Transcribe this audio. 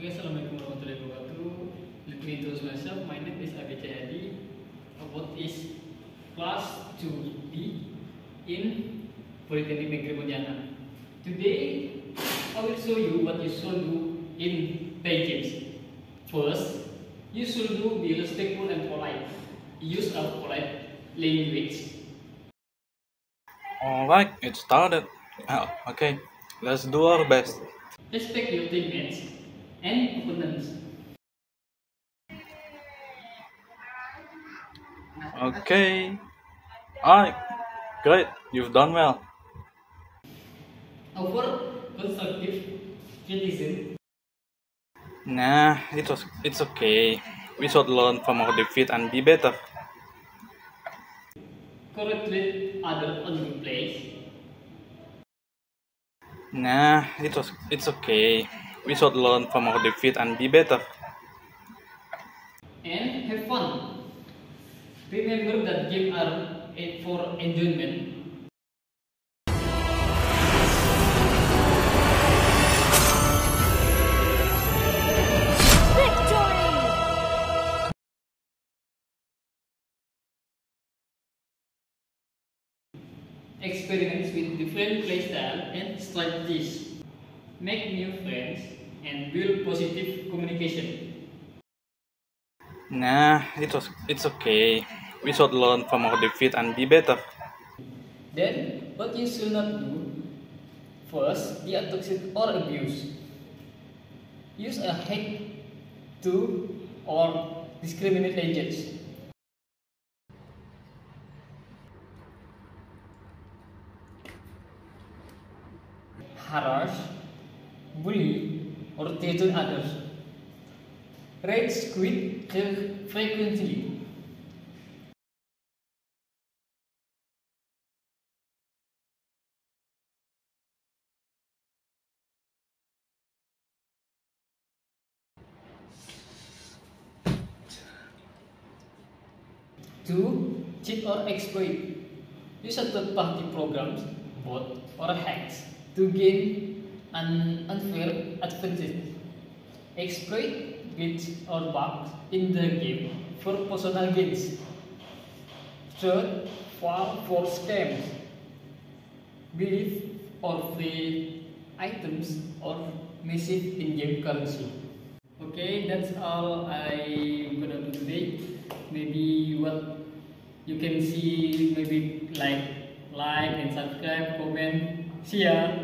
Okay, Assalamualaikum warahmatullahi wabarakatuh. Let me introduce myself. My name is Abi Cahyadi. What is class 2B in Polytechnic Negeri Pontianak. Today, I will show you what you should do in play games. First, you should be respectful and polite. Use a polite language. Alright, it started. Okay, let's do our best. Respect your teammates and opponents. Okay. Alright, great, you've done well. Offer constructive criticism. Nah, it's okay. We should learn from our defeat and be better. Correct other on your place. Nah, it's okay. We should learn from our defeat and be better. And have fun. Remember that games are for enjoyment. Experiment with different playstyle and strategies. Make new friends and build positive communication. Nah, it's okay. We should learn from our defeat and be better. Then, what you should not do? First, be toxic or abuse. Use a hate to or discriminate language. Harass, bully, or threaten others. Rage quit frequently. Two, cheat or exploit. Use a third-party programs, bot, or hacks to gain an unfair advantage. Exploit glitch or bugs in the game for personal gains. Third, fall for scams. Believe or free items or massive in-game currency. Okay, that's all I'm gonna do today. Maybe what you can see, maybe like and subscribe, comment, see ya.